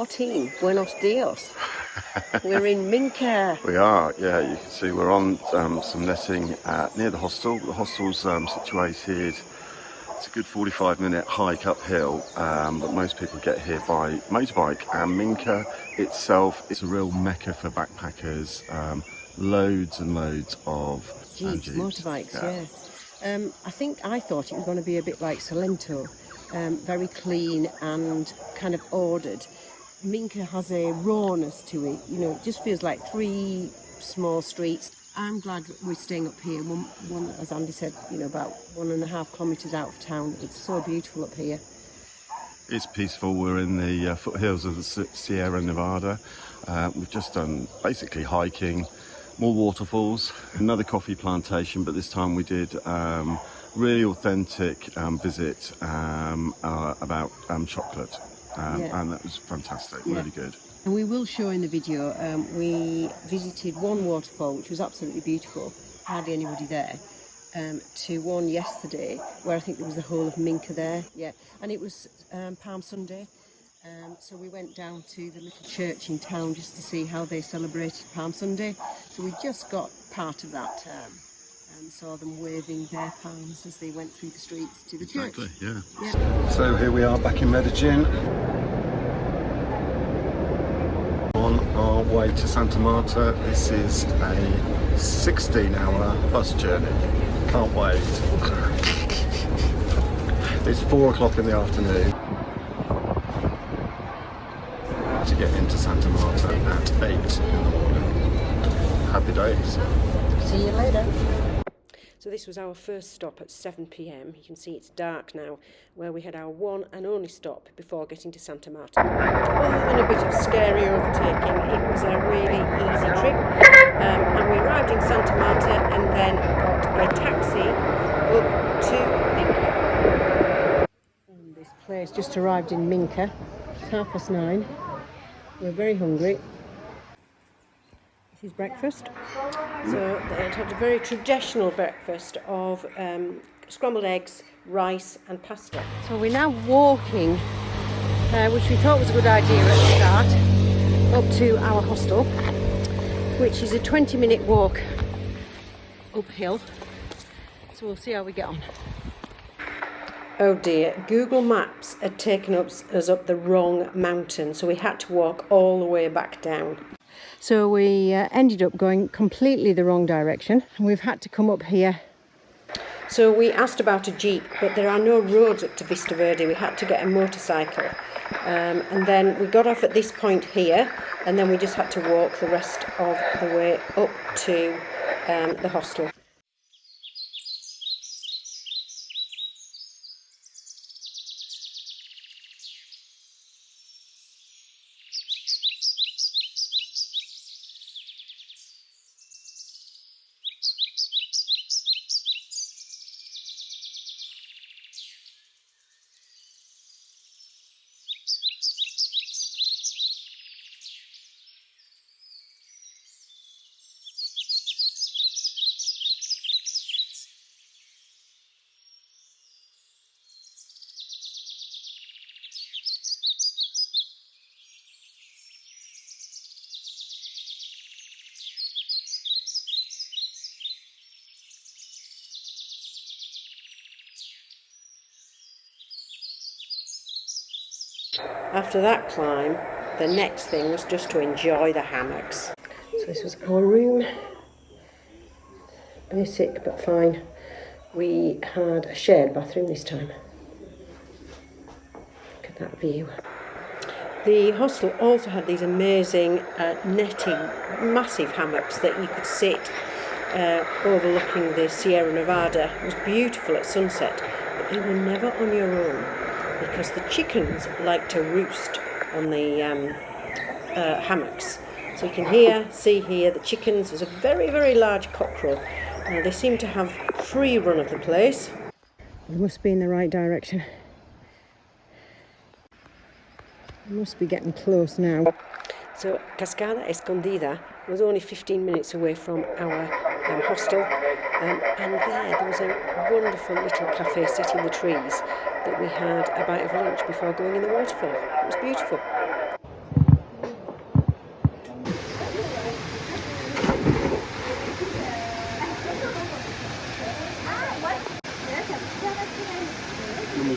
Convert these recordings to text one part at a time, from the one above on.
14. Buenos dias. We're in Minca. We are, yeah. You can see we're on some netting near the hostel. The hostel's situated. It's a good 45-minute hike uphill, but most people get here by motorbike. And Minca itself is a real mecca for backpackers. Loads and loads of Jeeps, motorbikes, yeah. I thought it was going to be a bit like Salento, very clean and kind of ordered. Minca has a rawness to it, you know, it just feels like 3 small streets. I'm glad we're staying up here, one as Andy said, you know, about 1.5 kilometres out of town. It's so beautiful up here. It's peaceful. We're in the foothills of the Sierra Nevada. We've just done basically hiking, more waterfalls, another coffee plantation, but this time we did really authentic visit about chocolate. And that was fantastic, really good. And we will show in the video, we visited one waterfall, which was absolutely beautiful, hardly anybody there, to one yesterday, where I think there was the whole of Minca there, and it was Palm Sunday, so we went down to the little church in town just to see how they celebrated Palm Sunday, so we just got part of that and saw them waving their palms as they went through the streets to the church. Yeah. So here we are back in Medellin. On our way to Santa Marta. This is a 16-hour bus journey. Can't wait. It's 4 o'clock in the afternoon to get into Santa Marta at 8 in the morning. Happy days. See you later. So this was our first stop at 7 p.m. You can see it's dark now, where we had our one and only stop before getting to Santa Marta. Other than a bit of scary overtaking, it was a really easy trip. And we arrived in Santa Marta and then got a taxi up to Minca. This place just arrived in Minca. It's 9:30. We're very hungry. This is breakfast. So they had a very traditional breakfast of scrambled eggs, rice and pasta. So we're now walking, which we thought was a good idea at the start, up to our hostel, which is a 20-minute walk uphill. So we'll see how we get on. Oh dear, Google Maps had taken us up the wrong mountain, so we had to walk all the way back down. So we ended up going completely the wrong direction. We've had to come up here. So we asked about a jeep, but there are no roads up to Vista Verde. We had to get a motorcycle. And then we got off at this point here, and then we just had to walk the rest of the way up to the hostel. After that climb, the next thing was just to enjoy the hammocks. So this was our room. Basic but fine. We had a shared bathroom this time. Look at that view. The hostel also had these amazing netting, massive hammocks that you could sit overlooking the Sierra Nevada. It was beautiful at sunset, but you were never on your own, because the chickens like to roost on the hammocks. So you can see here the chickens. There's a very, very large cockerel. They seem to have free run of the place. We must be in the right direction. We must be getting close now. So Cascada Escondida was only 15 minutes away from our hostel, and there was a wonderful little cafe set in the trees that we had a bite of lunch before going in the waterfall. It was beautiful.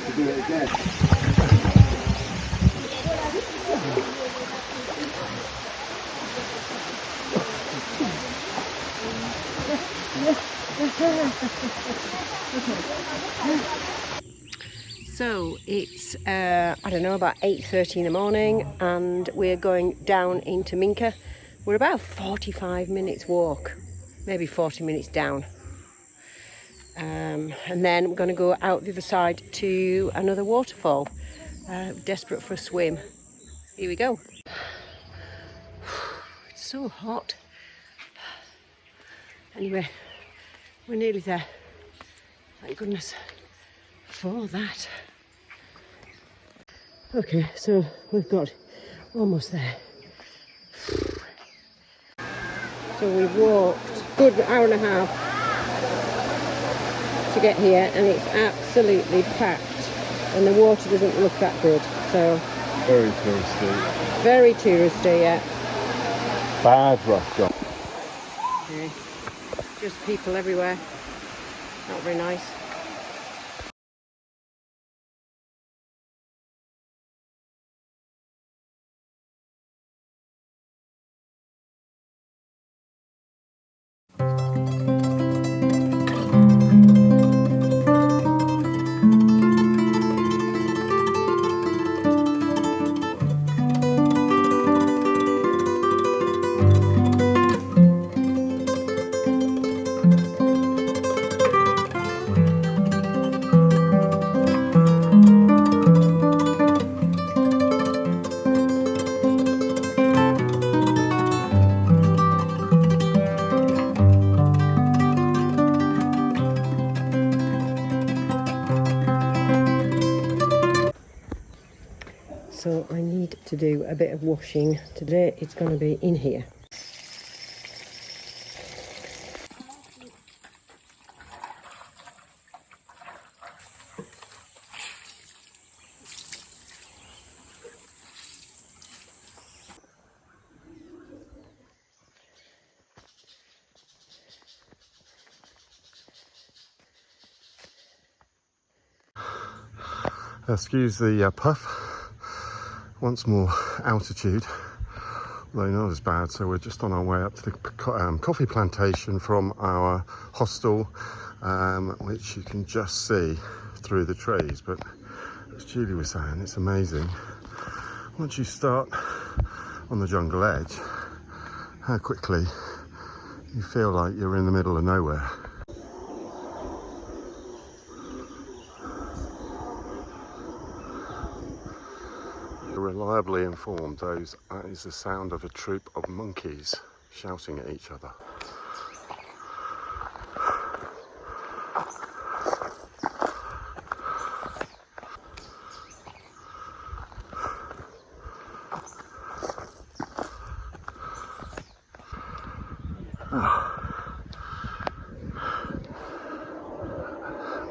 to do it again. So it's I don't know, about 8:30 in the morning, and we're going down into Minca. We're about 45 minutes walk, maybe 40 minutes down, and then we're going to go out the other side to another waterfall. Desperate for a swim. Here we go. It's so hot. Anyway, we're nearly there. Thank goodness for that. Okay, so we've got almost there. So we've walked a good hour and a half to get here, and it's absolutely packed, and the water doesn't look that good. So Very touristy. very touristy, yeah. Bad rough job. Okay. Just people everywhere. Not very nice. So I need to do a bit of washing. Today it's going to be in here. Excuse the puff. Once more altitude, although not as bad. So we're just on our way up to the coffee plantation from our hostel, which you can just see through the trees. But as Julie was saying, it's amazing once you start on the jungle edge how quickly you feel like you're in the middle of nowhere. Reliably informed, that is the sound of a troop of monkeys shouting at each other.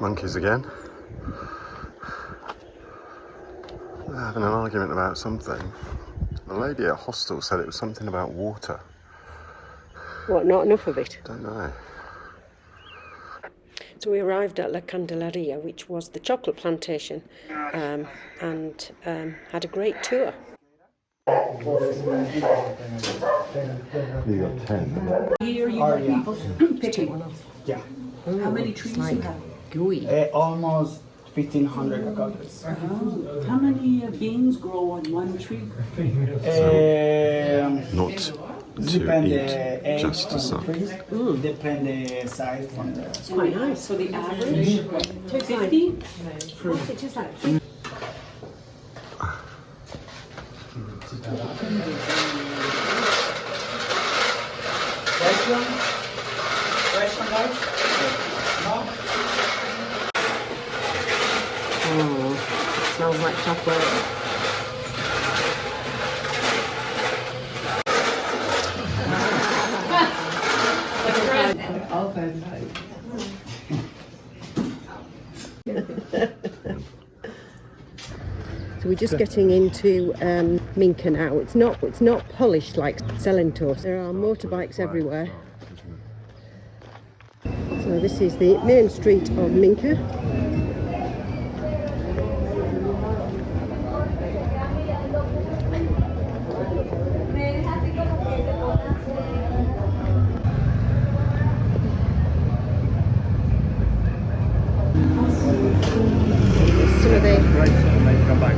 Monkeys again. They're having an argument about something. The lady at hostel said it was something about water. What, not enough of it? Don't know. So we arrived at La Candelaria, which was the chocolate plantation, and had a great tour. You got 10. Here you got people picking. Yeah, How many trees you have? Gooey. almost 1,500 avocados. How many beans grow on one tree? Not to Depend eat, the age just to from suck. the trees. Depend the size from the. Quite nice. So the average, 50? Fresh one? Fresh one, guys? No? Oh, smells like chocolate. So we're just getting into Minca now. It's not polished like Selentos. There are motorbikes everywhere. So this is the main street of Minca.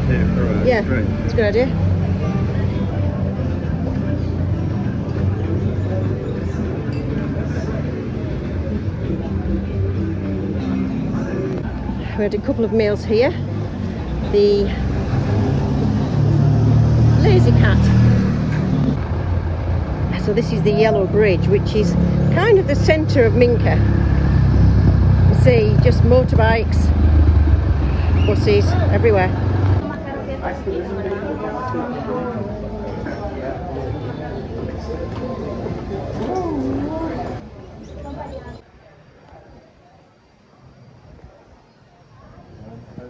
here for a Yeah, drink. it's a good idea. We had a couple of meals here. The Lazy Cat. So this is the yellow bridge, which is kind of the centre of Minca. You see just motorbikes, buses everywhere.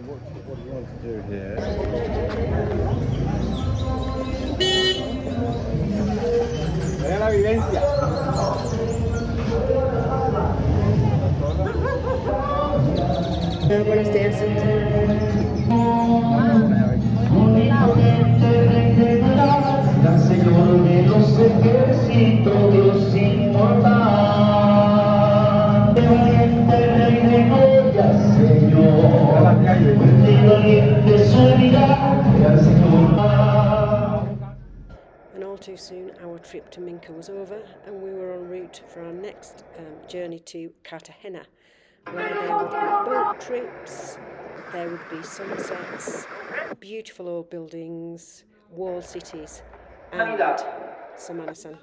What do you want to do here? Vean la vivencia. Buenos días. Señor de los ejércitos, Dios inmortal, valiente rey de gloria, Señor, fuerte y valiente su mirada, Señor. And all too soon our trip to Minca was over, and we were en route for our next journey to Cartagena, where there would be boat trips, there would be sunsets, beautiful old buildings, walled cities, and Semana Santa.